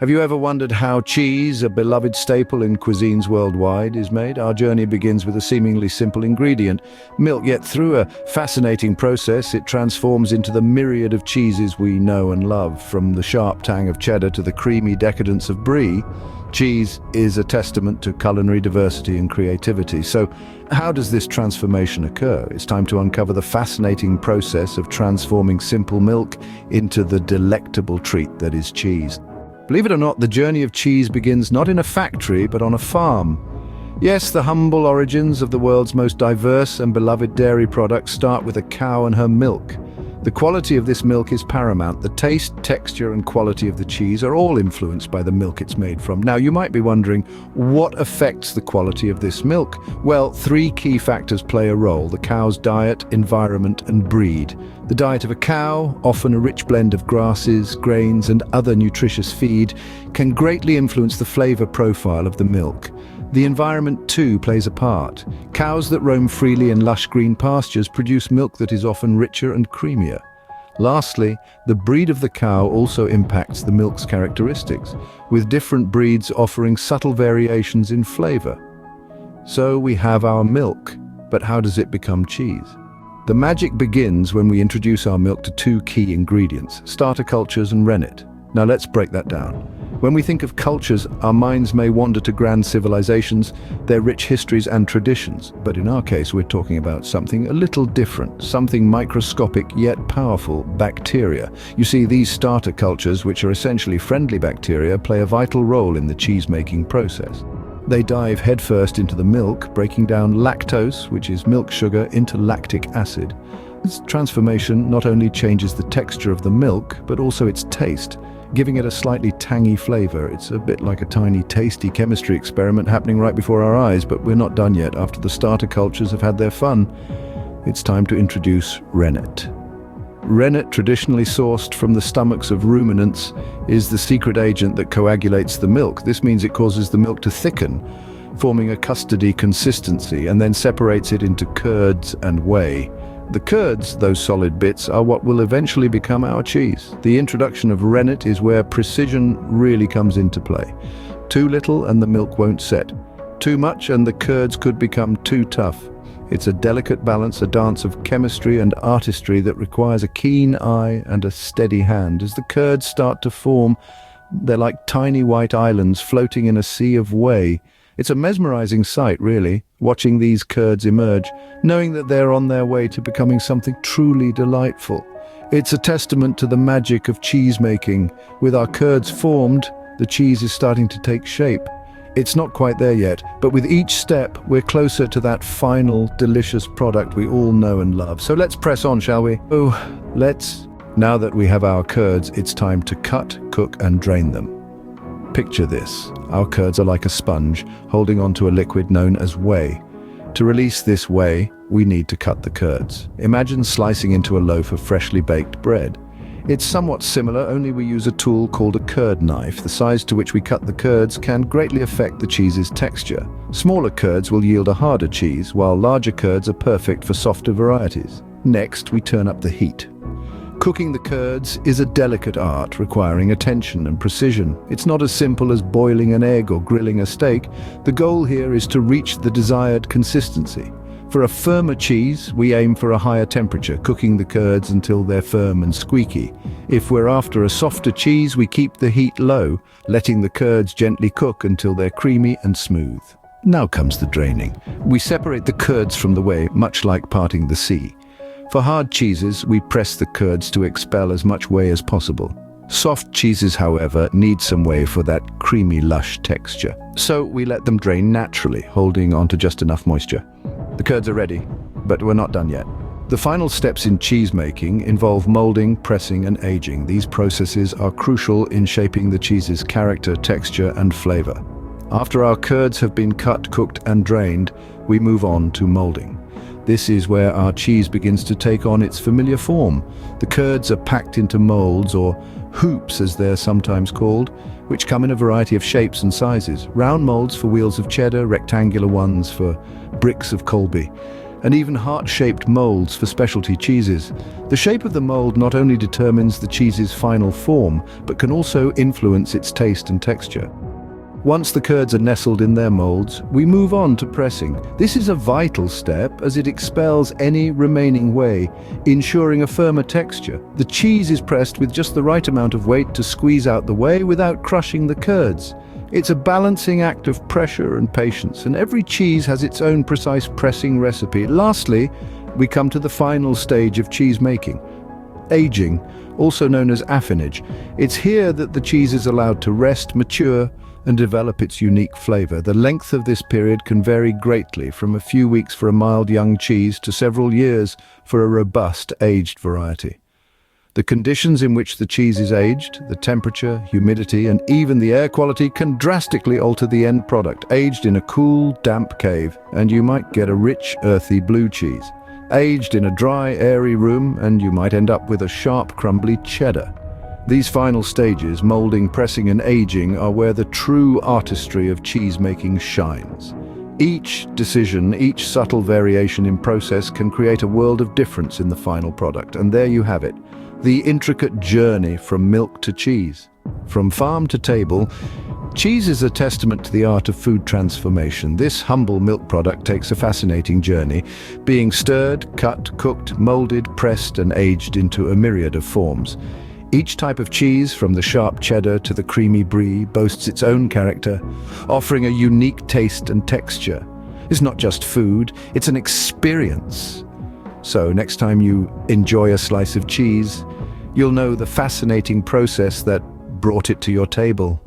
Have you ever wondered how cheese, a beloved staple in cuisines worldwide, is made? Our journey begins with a seemingly simple ingredient, milk, yet through a fascinating process, it transforms into the myriad of cheeses we know and love. From the sharp tang of cheddar to the creamy decadence of brie, cheese is a testament to culinary diversity and creativity. So, how does this transformation occur? It's time to uncover the fascinating process of transforming simple milk into the delectable treat that is cheese. Believe it or not, the journey of cheese begins not in a factory, but on a farm. Yes, the humble origins of the world's most diverse and beloved dairy products start with a cow and her milk. The quality of this milk is paramount. The taste, texture, and quality of the cheese are all influenced by the milk it's made from. Now, you might be wondering, what affects the quality of this milk? Well, three key factors play a role: the cow's diet, environment, and breed. The diet of a cow, often a rich blend of grasses, grains, and other nutritious feed, can greatly influence the flavor profile of the milk. The environment too plays a part. Cows that roam freely in lush green pastures produce milk that is often richer and creamier. Lastly, the breed of the cow also impacts the milk's characteristics, with different breeds offering subtle variations in flavor. So we have our milk, but how does it become cheese? The magic begins when we introduce our milk to two key ingredients: starter cultures and rennet. Now let's break that down. When we think of cultures, our minds may wander to grand civilizations, their rich histories and traditions. But in our case, we're talking about something a little different, something microscopic yet powerful: bacteria. You see, these starter cultures, which are essentially friendly bacteria, play a vital role in the cheese-making process. They dive headfirst into the milk, breaking down lactose, which is milk sugar, into lactic acid. This transformation not only changes the texture of the milk, but also its taste, giving it a slightly tangy flavor. It's a bit like a tiny, tasty chemistry experiment happening right before our eyes, but we're not done yet. After the starter cultures have had their fun, it's time to introduce rennet. Rennet, traditionally sourced from the stomachs of ruminants, is the secret agent that coagulates the milk. This means it causes the milk to thicken, forming a custardy consistency, and then separates it into curds and whey. The curds, those solid bits, are what will eventually become our cheese. The introduction of rennet is where precision really comes into play. Too little and the milk won't set. Too much and the curds could become too tough. It's a delicate balance, a dance of chemistry and artistry that requires a keen eye and a steady hand. As the curds start to form, they're like tiny white islands floating in a sea of whey. It's a mesmerizing sight, really, watching these curds emerge, knowing that they're on their way to becoming something truly delightful. It's a testament to the magic of cheese making. With our curds formed, the cheese is starting to take shape. It's not quite there yet, but with each step, we're closer to that final, delicious product we all know and love. So let's press on, shall we? Now that we have our curds, it's time to cut, cook, and drain them. Picture this. Our curds are like a sponge, holding onto a liquid known as whey. To release this whey, we need to cut the curds. Imagine slicing into a loaf of freshly baked bread. It's somewhat similar, only we use a tool called a curd knife. The size to which we cut the curds can greatly affect the cheese's texture. Smaller curds will yield a harder cheese, while larger curds are perfect for softer varieties. Next, we turn up the heat. Cooking the curds is a delicate art requiring attention and precision. It's not as simple as boiling an egg or grilling a steak. The goal here is to reach the desired consistency. For a firmer cheese, we aim for a higher temperature, cooking the curds until they're firm and squeaky. If we're after a softer cheese, we keep the heat low, letting the curds gently cook until they're creamy and smooth. Now comes the draining. We separate the curds from the whey, much like parting the sea. For hard cheeses, we press the curds to expel as much whey as possible. Soft cheeses, however, need some whey for that creamy, lush texture. So we let them drain naturally, holding onto just enough moisture. The curds are ready, but we're not done yet. The final steps in cheese making involve molding, pressing, and aging. These processes are crucial in shaping the cheese's character, texture, and flavor. After our curds have been cut, cooked, and drained, we move on to molding. This is where our cheese begins to take on its familiar form. The curds are packed into molds, or hoops as they're sometimes called, which come in a variety of shapes and sizes. Round molds for wheels of cheddar, rectangular ones for bricks of Colby. and even heart-shaped molds for specialty cheeses. The shape of the mold not only determines the cheese's final form, but can also influence its taste and texture. Once the curds are nestled in their molds, we move on to pressing. This is a vital step as it expels any remaining whey, ensuring a firmer texture. The cheese is pressed with just the right amount of weight to squeeze out the whey without crushing the curds. It's a balancing act of pressure and patience, and every cheese has its own precise pressing recipe. Lastly, we come to the final stage of cheese making: aging, also known as affinage. It's here that the cheese is allowed to rest, mature, and develop its unique flavor. The length of this period can vary greatly, from a few weeks for a mild young cheese to several years for a robust, aged variety. The conditions in which the cheese is aged, the temperature, humidity, and even the air quality can drastically alter the end product. Aged in a cool, damp cave, and you might get a rich, earthy blue cheese. Aged in a dry, airy room, and you might end up with a sharp, crumbly cheddar. These final stages, molding, pressing, and aging, are where the true artistry of cheese-making shines. Each decision, each subtle variation in process can create a world of difference in the final product. And there you have it, the intricate journey from milk to cheese. From farm to table, cheese is a testament to the art of food transformation. This humble milk product takes a fascinating journey, being stirred, cut, cooked, molded, pressed, and aged into a myriad of forms. Each type of cheese, from the sharp cheddar to the creamy brie, boasts its own character, offering a unique taste and texture. It's not just food, it's an experience. So next time you enjoy a slice of cheese, you'll know the fascinating process that brought it to your table.